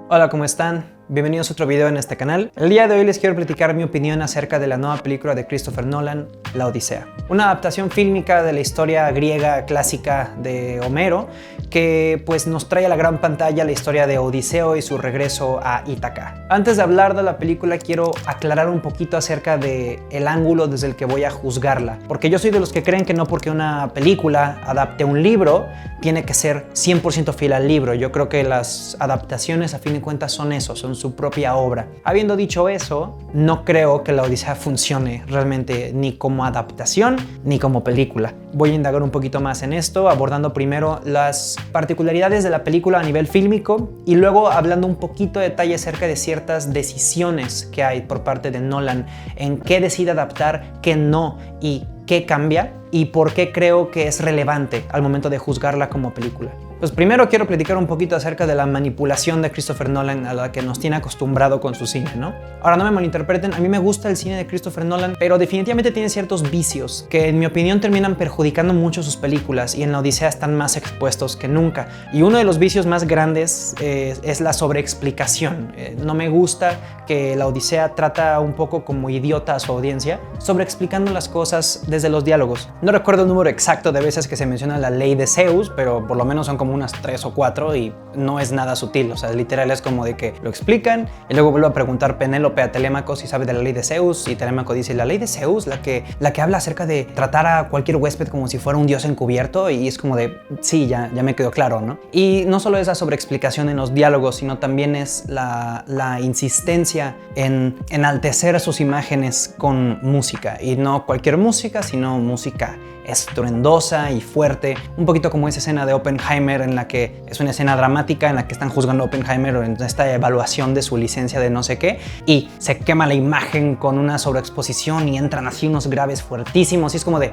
Hola, ¿cómo están? Bienvenidos a otro video en este canal. El día de hoy les quiero platicar mi opinión acerca de la nueva película de Christopher Nolan, La Odisea. Una adaptación fílmica de la historia griega clásica de Homero que pues nos trae a la gran pantalla la historia de Odiseo y su regreso a Ítaca. Antes de hablar de la película quiero aclarar un poquito acerca del ángulo desde el que voy a juzgarla, porque yo soy de los que creen que no porque una película adapte un libro tiene que ser 100% fiel al libro. Yo creo que las adaptaciones a fin de cuentas son eso, son su propia obra. Habiendo dicho eso, no creo que La Odisea funcione realmente ni como adaptación ni como película. Voy a indagar un poquito más en esto, abordando primero las particularidades de la película a nivel fílmico y luego hablando un poquito de detalle acerca de ciertas decisiones que hay por parte de Nolan en qué decide adaptar, qué no y qué cambia y por qué creo que es relevante al momento de juzgarla como película. Pues primero quiero platicar un poquito acerca de la manipulación de Christopher Nolan a la que nos tiene acostumbrado con su cine, ¿no? Ahora no me malinterpreten, a mí me gusta el cine de Christopher Nolan, pero definitivamente tiene ciertos vicios que en mi opinión terminan perjudicando mucho sus películas y en La Odisea están más expuestos que nunca. Y uno de los vicios más grandes es la sobreexplicación. No me gusta que La Odisea trata un poco como idiota a su audiencia, sobreexplicando las cosas desde los diálogos. No recuerdo el número exacto de veces que se menciona la ley de Zeus, pero por lo menos son como unas 3 o 4 y no es nada sutil, o sea, literal es como de que lo explican y luego vuelve a preguntar Penélope a Telémaco si sabe de la ley de Zeus y Telémaco dice, la ley de Zeus, la que habla acerca de tratar a cualquier huésped como si fuera un dios encubierto, y es como de, sí, ya me quedó claro, ¿no? Y no solo es la sobreexplicación en los diálogos, sino también es la insistencia en enaltecer sus imágenes con música, y no cualquier música, sino música estruendosa y fuerte, un poquito como esa escena de Oppenheimer en la que es una escena dramática en la que están juzgando a Oppenheimer en esta evaluación de su licencia de no sé qué y se quema la imagen con una sobreexposición y entran así unos graves fuertísimos y es como de,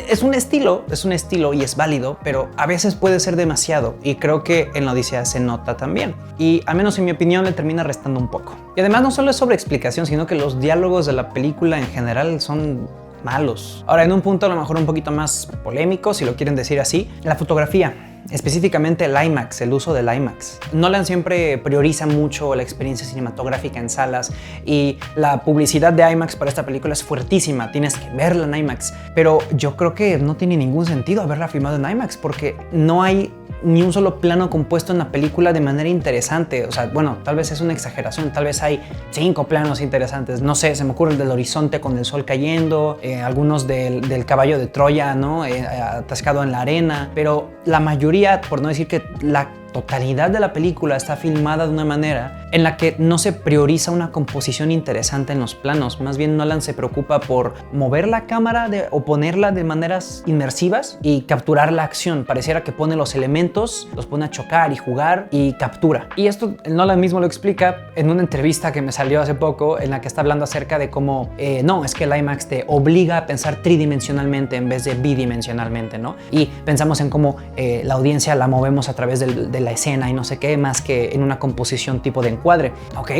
es un estilo y es válido, pero a veces puede ser demasiado y creo que en La Odisea se nota también y al menos en mi opinión le termina restando un poco. Y además no solo es sobreexplicación, sino que los diálogos de la película en general son malos. Ahora, en un punto a lo mejor un poquito más polémico, si lo quieren decir así, la fotografía, específicamente el IMAX, el uso del IMAX. Nolan siempre prioriza mucho la experiencia cinematográfica en salas y la publicidad de IMAX para esta película es fuertísima, tienes que verla en IMAX, pero yo creo que no tiene ningún sentido haberla filmado en IMAX porque no hay ni un solo plano compuesto en la película de manera interesante. O sea, bueno, tal vez es una exageración, tal vez hay 5 planos interesantes, no sé, se me ocurre el del horizonte con el sol cayendo, algunos del caballo de Troya, ¿no? Atascado en la arena, pero la mayoría, por no decir que la totalidad de la película está filmada de una manera en la que no se prioriza una composición interesante en los planos. Más bien Nolan se preocupa por mover la cámara o ponerla de maneras inmersivas y capturar la acción. Pareciera que pone los elementos, los pone a chocar y jugar y captura. Y esto Nolan mismo lo explica en una entrevista que me salió hace poco en la que está hablando acerca de cómo no, es que el IMAX te obliga a pensar tridimensionalmente en vez de bidimensionalmente, ¿no? Y pensamos en cómo la audiencia la movemos a través de la escena y no sé qué, más que en una composición tipo de encuadre. Ok,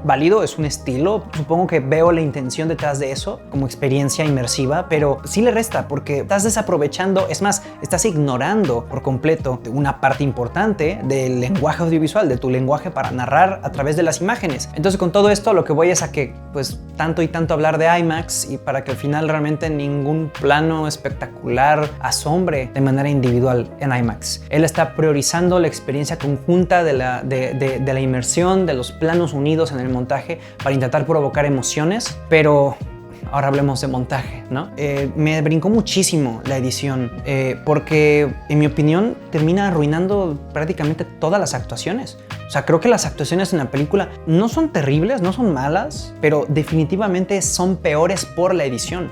válido, es un estilo, supongo que veo la intención detrás de eso como experiencia inmersiva, pero sí le resta porque estás desaprovechando, es más, estás ignorando por completo una parte importante del lenguaje audiovisual, de tu lenguaje para narrar a través de las imágenes. Entonces con todo esto lo que voy es a que pues tanto y tanto hablar de IMAX y para que al final realmente ningún plano espectacular asombre de manera individual en IMAX. Él está priorizando la experiencia conjunta de la inmersión, de los planos unidos en el montaje para intentar provocar emociones, pero ahora hablemos de montaje, ¿no? Me brincó muchísimo la edición porque, en mi opinión, termina arruinando prácticamente todas las actuaciones. O sea, creo que las actuaciones en la película no son terribles, no son malas, pero definitivamente son peores por la edición.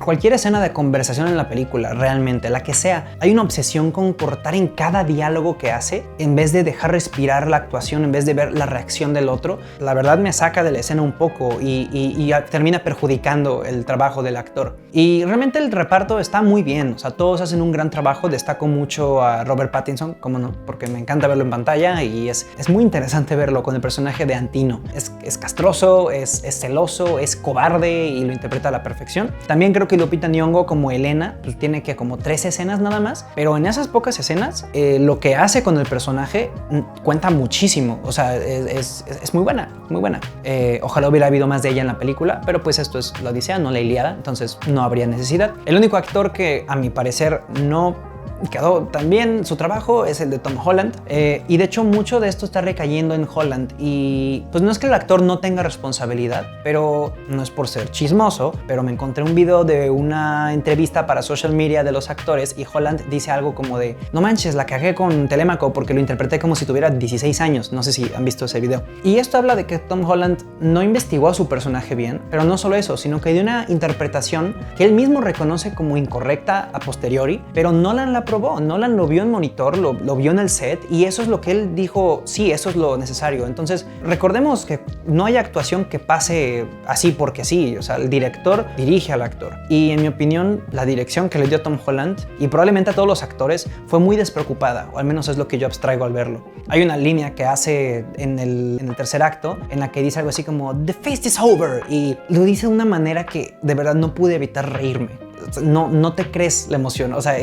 Cualquier escena de conversación en la película, realmente, la que sea, hay una obsesión con cortar en cada diálogo que hace en vez de dejar respirar la actuación, en vez de ver la reacción del otro. La verdad me saca de la escena un poco y termina perjudicando el trabajo del actor. Y realmente el reparto está muy bien, o sea, todos hacen un gran trabajo. Destaco mucho a Robert Pattinson, como no, porque me encanta verlo en pantalla y es es muy interesante verlo con el personaje de Antino. Es castroso, es celoso, es cobarde y lo interpreta a la perfección. También creo que Lupita Nyong'o como Elena pues tiene que como 3 escenas nada más, pero en esas pocas escenas lo que hace con el personaje cuenta muchísimo. O sea, es muy buena, muy buena. Ojalá hubiera habido más de ella en la película, pero pues esto es la Odisea, no la Ilíada, entonces no habría necesidad. El único actor que a mi parecer no quedó tan bien su trabajo es el de Tom Holland, y de hecho mucho de esto está recayendo en Holland, y pues no es que el actor no tenga responsabilidad, pero no es por ser chismoso, pero me encontré un video de una entrevista para social media de los actores y Holland dice algo como de no manches, la cagué con Telémaco porque lo interpreté como si tuviera 16 años, no sé si han visto ese video. Y esto habla de que Tom Holland no investigó a su personaje bien, pero no solo eso, sino que dio una interpretación que él mismo reconoce como incorrecta a posteriori, pero Nolan la probó. Nolan lo vio en monitor, lo vio en el set, y eso es lo que él dijo, sí, eso es lo necesario. Entonces, recordemos que no hay actuación que pase así porque sí. O sea, el director dirige al actor. Y en mi opinión, la dirección que le dio Tom Holland, y probablemente a todos los actores, fue muy despreocupada, o al menos es lo que yo abstraigo al verlo. Hay una línea que hace en el tercer acto, en la que dice algo así como "The feast is over", y lo dice de una manera que de verdad no pude evitar reírme. No te crees la emoción, o sea,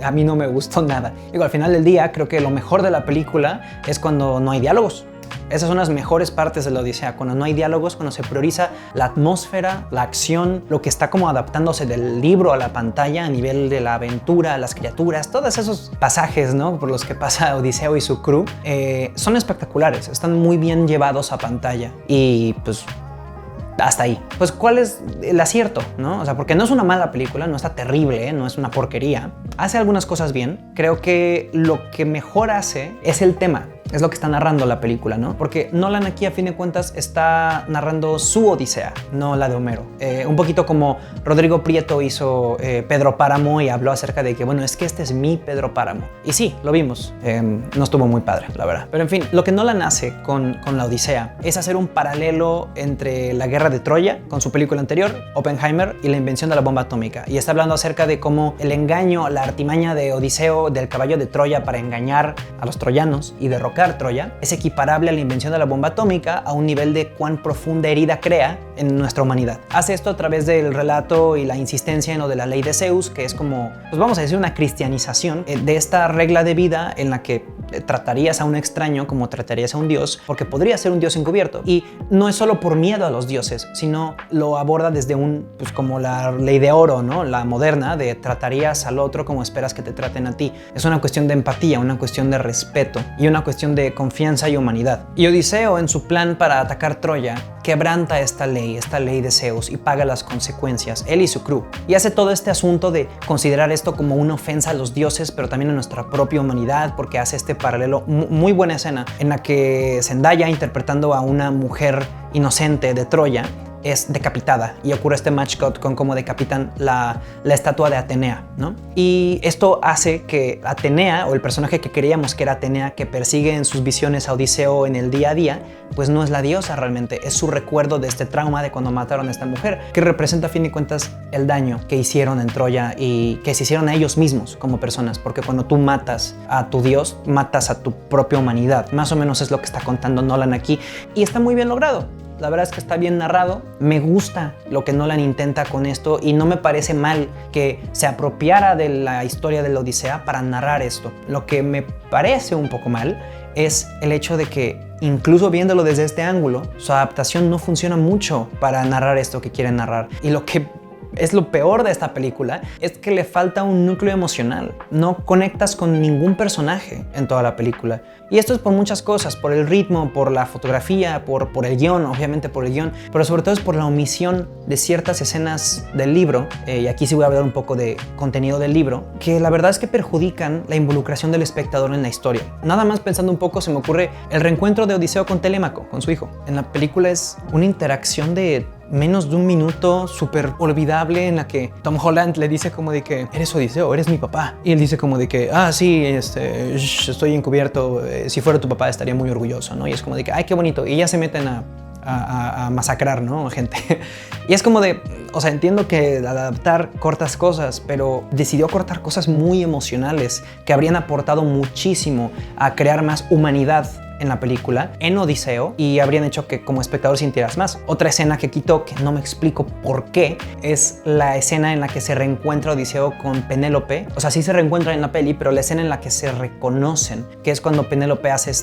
a mí no me gustó nada. Digo, al final del día, creo que lo mejor de la película es cuando no hay diálogos. Esas son las mejores partes de la Odisea, cuando no hay diálogos, cuando se prioriza la atmósfera, la acción, lo que está como adaptándose del libro a la pantalla a nivel de la aventura, las criaturas, todos esos pasajes, ¿no?, por los que pasa Odiseo y su crew, son espectaculares, están muy bien llevados a pantalla y pues hasta ahí. Pues, ¿cuál es el acierto, no? O sea, porque no es una mala película, no está terrible, no es una porquería. Hace algunas cosas bien. Creo que lo que mejor hace es el tema. Es lo que está narrando la película, ¿no? Porque Nolan aquí, a fin de cuentas, está narrando su Odisea, no la de Homero. Un poquito como Rodrigo Prieto hizo Pedro Páramo y habló acerca de que, bueno, es que este es mi Pedro Páramo. Y sí, lo vimos. No estuvo muy padre, la verdad. Pero en fin, lo que Nolan hace con la Odisea es hacer un paralelo entre la guerra de Troya, con su película anterior, Oppenheimer, y la invención de la bomba atómica. Y está hablando acerca de cómo el engaño, la artimaña de Odiseo, del caballo de Troya para engañar a los troyanos y derrocar Troya, es equiparable a la invención de la bomba atómica a un nivel de cuán profunda herida crea en nuestra humanidad. Hace esto a través del relato y la insistencia en lo de la ley de Zeus, que es como, pues vamos a decir, una cristianización de esta regla de vida en la que tratarías a un extraño como tratarías a un dios, porque podría ser un dios encubierto. Y no es solo por miedo a los dioses, sino lo aborda desde pues como la ley de oro, ¿no?, la moderna, de tratarías al otro como esperas que te traten a ti. Es una cuestión de empatía, una cuestión de respeto y una cuestión de confianza y humanidad. Y Odiseo, en su plan para atacar Troya, quebranta esta ley de Zeus, y paga las consecuencias, él y su crew. Y hace todo este asunto de considerar esto como una ofensa a los dioses, pero también a nuestra propia humanidad, porque hace este paralelo, muy buena escena, en la que Zendaya, interpretando a una mujer inocente de Troya, es decapitada, y ocurre este match cut con cómo decapitan la estatua de Atenea, ¿no? Y esto hace que Atenea, o el personaje que creíamos que era Atenea, que persigue en sus visiones a Odiseo en el día a día, pues no es la diosa realmente, es su recuerdo de este trauma de cuando mataron a esta mujer, que representa a fin de cuentas el daño que hicieron en Troya y que se hicieron a ellos mismos como personas, porque cuando tú matas a tu dios, matas a tu propia humanidad. Más o menos es lo que está contando Nolan aquí, y está muy bien logrado. La verdad es que está bien narrado. Me gusta lo que Nolan intenta con esto, y no me parece mal que se apropiara de la historia de la Odisea para narrar esto. Lo que me parece un poco mal es el hecho de que, incluso viéndolo desde este ángulo, su adaptación no funciona mucho para narrar esto que quiere narrar. Y lo que es lo peor de esta película es que le falta un núcleo emocional. No conectas con ningún personaje en toda la película. Y esto es por muchas cosas, por el ritmo, por la fotografía, por el guión, obviamente por el guión, pero sobre todo es por la omisión de ciertas escenas del libro, y aquí sí voy a hablar un poco de contenido del libro, que la verdad es que perjudican la involucración del espectador en la historia. Nada más pensando un poco, se me ocurre el reencuentro de Odiseo con Telémaco, con su hijo. En la película es una interacción de menos de un minuto, súper olvidable, en la que Tom Holland le dice como de que eres Odiseo, eres mi papá. Y él dice como de que, sí, estoy encubierto, si fuera tu papá estaría muy orgulloso, ¿no? Y es como de que, ay, qué bonito. Y ya se meten a masacrar, ¿no?, gente. Y es como de, o sea, entiendo que al adaptar cortas cosas, pero decidió cortar cosas muy emocionales que habrían aportado muchísimo a crear más humanidad en la película, en Odiseo, y habrían hecho que como espectador sintieras más. Otra escena que quito, que no me explico por qué, es la escena en la que se reencuentra Odiseo con Penélope. O sea, sí se reencuentran en la peli, pero la escena en la que se reconocen, que es cuando Penélope hace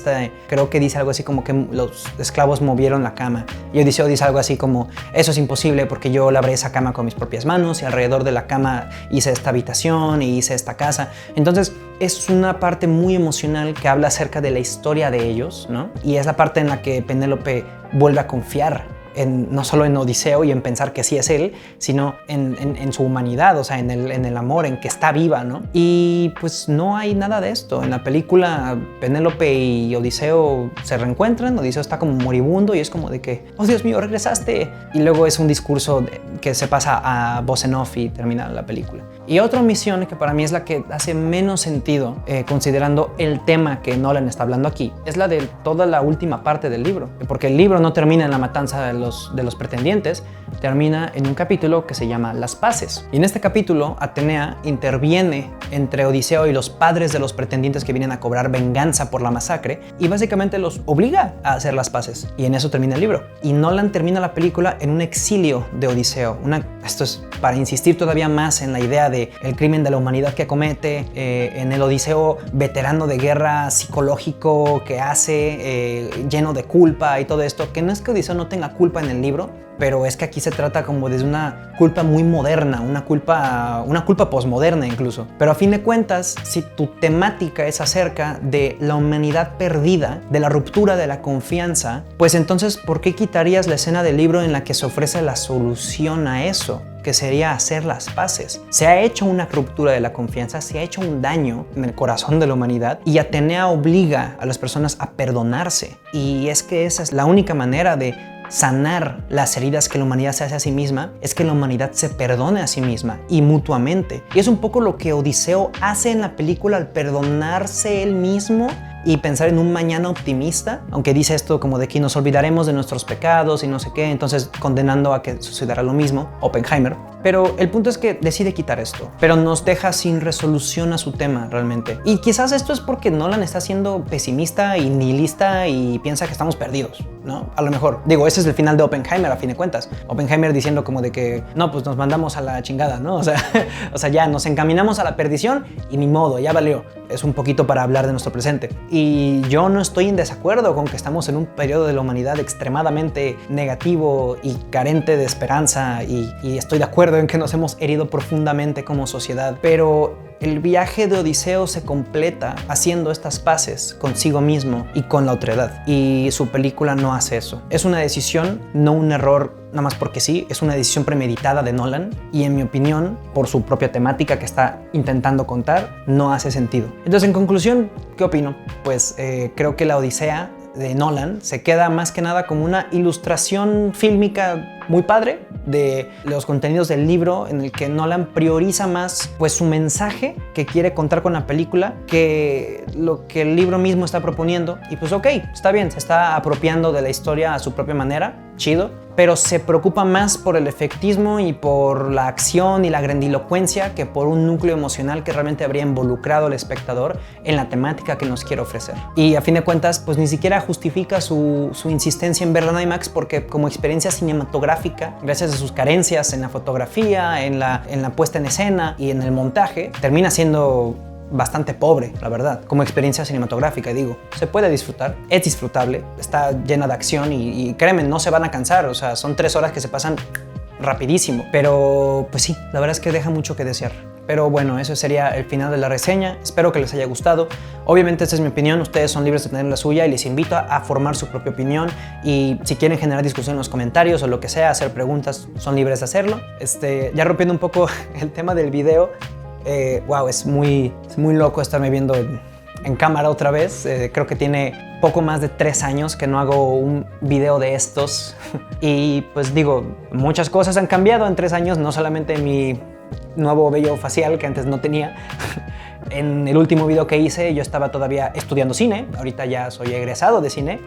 creo que dice algo así como que los esclavos movieron la cama, y Odiseo dice algo así como, eso es imposible porque yo labré esa cama con mis propias manos y alrededor de la cama hice esta habitación y hice esta casa. Entonces es una parte muy emocional que habla acerca de la historia de ellos, ¿no? Y es la parte en la que Penélope vuelve a confiar no solo en Odiseo y en pensar que sí es él, sino en su humanidad, o sea, en el amor, en que está viva, ¿no? Y pues no hay nada de esto. En la película Penélope y Odiseo se reencuentran, Odiseo está como moribundo y es como de que, oh Dios mío, regresaste. Y luego es un discurso que se pasa a voz en off y termina la película. Y otra omisión que para mí es la que hace menos sentido, considerando el tema que Nolan está hablando aquí, es la de toda la última parte del libro. Porque el libro no termina en la matanza de los pretendientes, termina en un capítulo que se llama Las Paces. Y en este capítulo, Atenea interviene entre Odiseo y los padres de los pretendientes que vienen a cobrar venganza por la masacre y básicamente los obliga a hacer las paces. Y en eso termina el libro. Y Nolan termina la película en un exilio de Odiseo. Esto es para insistir todavía más en la idea de el crimen de la humanidad que comete, en el Odiseo veterano de guerra psicológico que hace, lleno de culpa y todo esto, que no es que Odiseo no tenga culpa en el libro, pero es que aquí se trata como de una culpa muy moderna, una culpa posmoderna incluso. Pero a fin de cuentas, si tu temática es acerca de la humanidad perdida, de la ruptura de la confianza, pues entonces, ¿por qué quitarías la escena del libro en la que se ofrece la solución a eso? Que sería hacer las paces. Se ha hecho una ruptura de la confianza, se ha hecho un daño en el corazón de la humanidad y Atenea obliga a las personas a perdonarse. Y es que esa es la única manera de sanar las heridas que la humanidad se hace a sí misma, es que la humanidad se perdone a sí misma y mutuamente. Y es un poco lo que Odiseo hace en la película al perdonarse él mismo y pensar en un mañana optimista, aunque dice esto como de que nos olvidaremos de nuestros pecados y no sé qué, entonces condenando a que sucederá lo mismo, Oppenheimer. Pero el punto es que decide quitar esto, pero nos deja sin resolución a su tema realmente. Y quizás esto es porque Nolan está siendo pesimista y nihilista y piensa que estamos perdidos, ¿no? A lo mejor. Digo, ese es el final de Oppenheimer a fin de cuentas. Oppenheimer diciendo como de que, no, pues nos mandamos a la chingada, ¿no? O sea, ya nos encaminamos a la perdición y ni modo, ya valió. Es un poquito para hablar de nuestro presente. Y yo no estoy en desacuerdo con que estamos en un periodo de la humanidad extremadamente negativo y carente de esperanza y estoy de acuerdo en que nos hemos herido profundamente como sociedad, pero el viaje de Odiseo se completa haciendo estas paces consigo mismo y con la otredad, y su película no hace eso. Es una decisión, no un error nada más porque sí, es una decisión premeditada de Nolan y en mi opinión, por su propia temática que está intentando contar, no hace sentido. Entonces, en conclusión, ¿qué opino? Pues creo que la Odisea de Nolan se queda más que nada como una ilustración fílmica muy padre de los contenidos del libro, en el que Nolan prioriza más pues su mensaje que quiere contar con la película que lo que el libro mismo está proponiendo. Y pues ok, está bien, se está apropiando de la historia a su propia manera, chido, pero se preocupa más por el efectismo y por la acción y la grandilocuencia que por un núcleo emocional que realmente habría involucrado al espectador en la temática que nos quiere ofrecer. Y a fin de cuentas, pues ni siquiera justifica su insistencia en verla en IMAX, porque como experiencia cinematográfica, gracias a sus carencias en la fotografía, en la puesta en escena y en el montaje, termina siendo bastante pobre, la verdad, como experiencia cinematográfica. Digo, se puede disfrutar, es disfrutable, está llena de acción y créeme, no se van a cansar, o sea, son 3 horas que se pasan rapidísimo, pero pues sí, la verdad es que deja mucho que desear. Pero bueno, eso sería el final de la reseña. Espero que les haya gustado. Obviamente esta es mi opinión, ustedes son libres de tener la suya y les invito a formar su propia opinión, y si quieren generar discusión en los comentarios o lo que sea, hacer preguntas, son libres de hacerlo. Ya rompiendo un poco el tema del video, wow, es muy loco estarme viendo en cámara otra vez. Creo que tiene poco más de 3 años que no hago un video de estos y pues digo, muchas cosas han cambiado en 3 años, no solamente mi nuevo vello facial que antes no tenía. En el último video que hice yo estaba todavía estudiando cine, ahorita ya soy egresado de cine,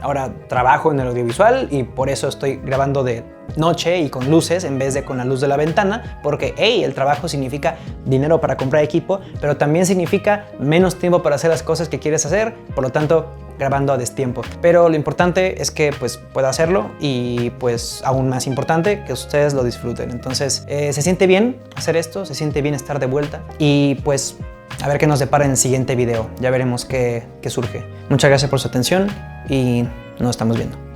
ahora trabajo en el audiovisual y por eso estoy grabando de noche y con luces en vez de con la luz de la ventana, porque hey, el trabajo significa dinero para comprar equipo, pero también significa menos tiempo para hacer las cosas que quieres hacer, por lo tanto grabando a destiempo. Pero lo importante es que pues pueda hacerlo y pues aún más importante que ustedes lo disfruten. Entonces se siente bien hacer esto, se siente bien estar de vuelta y pues a ver qué nos depara en el siguiente video. Ya veremos qué surge. Muchas gracias por su atención y nos estamos viendo.